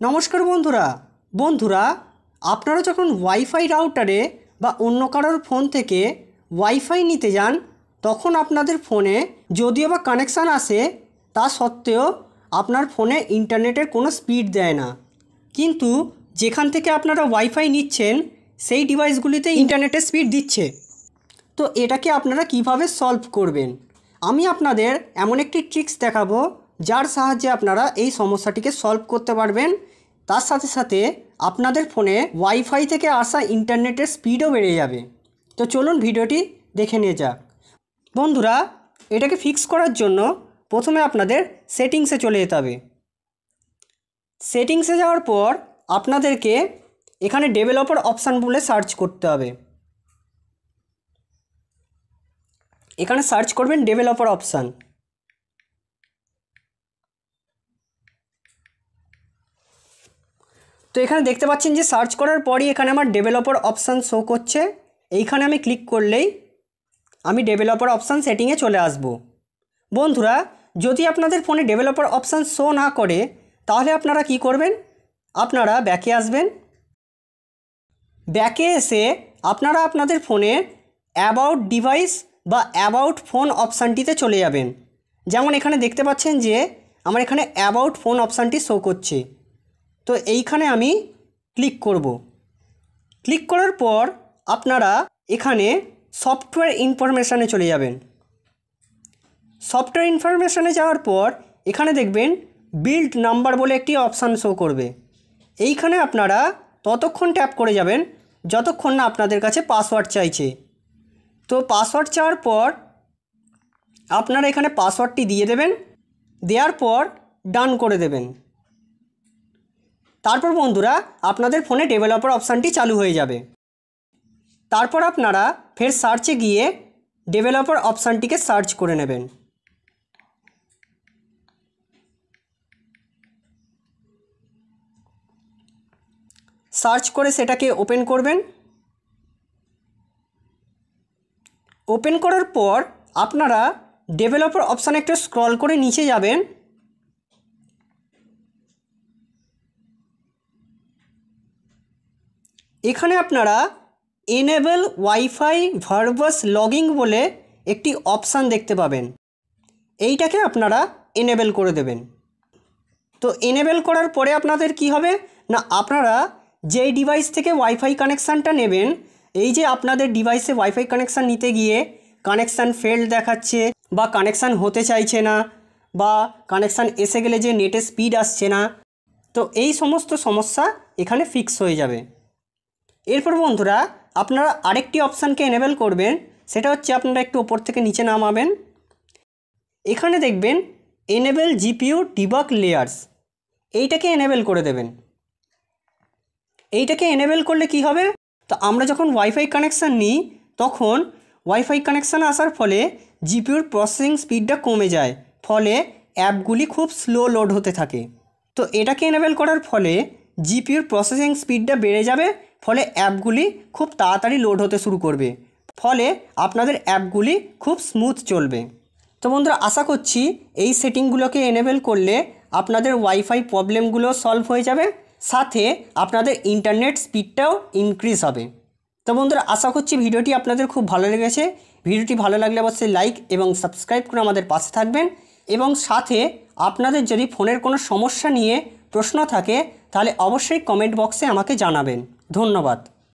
নমস্কার বন্ধুরা আপনারা যখন ওয়াইফাই রাউটারে বা অন্য কারোর ফোন থেকে ওয়াইফাই নিতে যান তখন আপনাদের ফোনে যদিও বা কানেকশান আসে তা সত্ত্বেও আপনার ফোনে ইন্টারনেটের কোনো স্পিড দেয় না। কিন্তু যেখান থেকে আপনারা ওয়াইফাই নিচ্ছেন সেই ডিভাইসগুলিতে ইন্টারনেটের স্পিড দিচ্ছে। তো এটাকে আপনারা কিভাবে সলভ করবেন আমি আপনাদের এমন একটি ট্রিক্স দেখাবো যার সাহায্যে আপনারা এই সমস্যাটিকে সলভ করতে পারবেন। তার সাথে সাথে আপনাদের ফোনে ওয়াইফাই থেকে আসা ইন্টারনেটের স্পিডও বেড়ে যাবে। তো চলুন ভিডিওটি দেখে নিয়ে যাক। বন্ধুরা, এটাকে ফিক্স করার জন্য প্রথমে আপনাদের সেটিংসে চলে যেতে হবে। সেটিংসে যাওয়ার পর আপনাদেরকে এখানে ডেভেলপার অপশান বলে সার্চ করতে হবে। এখানে সার্চ করবেন ডেভেলপার অপশান। তো এখানে দেখতে পাচ্ছেন যে সার্চ করার পরই এখানে আমার ডেভেলপার অপশান শো করছে। এইখানে আমি ক্লিক করলেই আমি ডেভেলপার অপশান সেটিংয়ে চলে আসব। বন্ধুরা, যদি আপনাদের ফোনে ডেভেলপার অপশান শো না করে তাহলে আপনারা কি করবেন, আপনারা ব্যাকে আসবেন। ব্যাকে এসে আপনারা আপনাদের ফোনে অ্যাবাউট ডিভাইস বা অ্যাবাউট ফোন অপশানটিতে চলে যাবেন। যেমন এখানে দেখতে পাচ্ছেন যে আমার এখানে অ্যাবাউট ফোন অপশানটি শো করছে। তো এইখানে আমি ক্লিক করব। ক্লিক করার পর আপনারা এখানে সফটওয়্যার ইনফরমেশানে চলে যাবেন। সফটওয়্যার ইনফরমেশানে যাওয়ার পর এখানে দেখবেন বিল্ড নাম্বার বলে একটি অপশান শো করবে। এইখানে আপনারা ততক্ষণ ট্যাপ করে যাবেন যতক্ষণ না আপনাদের কাছে পাসওয়ার্ড চাইছে। তো পাসওয়ার্ড চাওয়ার পর আপনারা এখানে পাসওয়ার্ডটি দিয়ে দেবেন। দেওয়ার পর ডান করে দেবেন। তারপর বন্ধুরা আপনাদের ফোনে ডেভেলপার অপশানটি চালু হয়ে যাবে। তারপর আপনারা ফের সার্চে গিয়ে ডেভেলপার অপশানটিকে সার্চ করে নেবেন। সার্চ করে সেটাকে ওপেন করবেন। ওপেন করার পর আপনারা ডেভেলপার অপশানে একটু স্ক্রল করে নিচে যাবেন। এখানে আপনারা এনেবল ওয়াইফাই ভার্বাস লগিং বলে একটি অপশান দেখতে পাবেন। এইটাকে আপনারা এনেবল করে দেবেন। তো এনেবল করার পরে আপনাদের কি হবে না, আপনারা যেই ডিভাইস থেকে ওয়াইফাই কানেকশানটা নেবেন, এই যে আপনাদের ডিভাইসে ওয়াইফাই কানেকশান নিতে গিয়ে কানেকশান ফেল্ড দেখাচ্ছে বা কানেকশান হতে চাইছে না বা কানেকশান এসে গেলে যে নেটের স্পিড আসছে না, তো এই সমস্ত সমস্যা এখানে ফিক্স হয়ে যাবে। এরপর বন্ধুরা আপনারা আরেকটি অপশানকে এনেবল করবেন, সেটা হচ্ছে আপনারা একটু ওপর থেকে নিচে নামাবেন। এখানে দেখবেন এনেবল জিপিইউ ডিবাগ লেয়ার্স, এইটাকে এনেবল করে দেবেন। এইটাকে এনেবল করলে কি হবে, তো আমরা যখন ওয়াইফাই কানেকশান নিই তখন ওয়াইফাই কানেকশান আসার ফলে জিপিইউর প্রসেসিং স্পিডটা কমে যায়, ফলে অ্যাপগুলি খুব স্লো লোড হতে থাকে। তো এটাকে এনেবল করার ফলে জিপিইউর প্রসেসিং স্পিডটা বেড়ে যাবে, ফলে অ্যাপগুলি খুব তাড়াতাড়ি লোড হতে শুরু করবে, ফলে আপনাদের অ্যাপগুলি খুব স্মুথ চলবে। তো বন্ধুরা, আশা করছি এই সেটিংগুলোকে এনেবল করলে আপনাদের ওয়াইফাই প্রবলেমগুলো সলভ হয়ে যাবে, সাথে আপনাদের ইন্টারনেট স্পিডটাও ইনক্রিজ হবে। তো বন্ধুরা, আশা করছি ভিডিওটি আপনাদের খুব ভালো লেগেছে। ভিডিওটি ভালো লাগলে অবশ্যই লাইক এবং সাবস্ক্রাইব করে আমাদের পাশে থাকবেন, এবং সাথে আপনাদের যদি ফোনের কোনো সমস্যা নিয়ে প্রশ্ন থাকে তাহলে অবশ্যই কমেন্ট বক্সে আমাকে জানাবেন। ধন্যবাদ।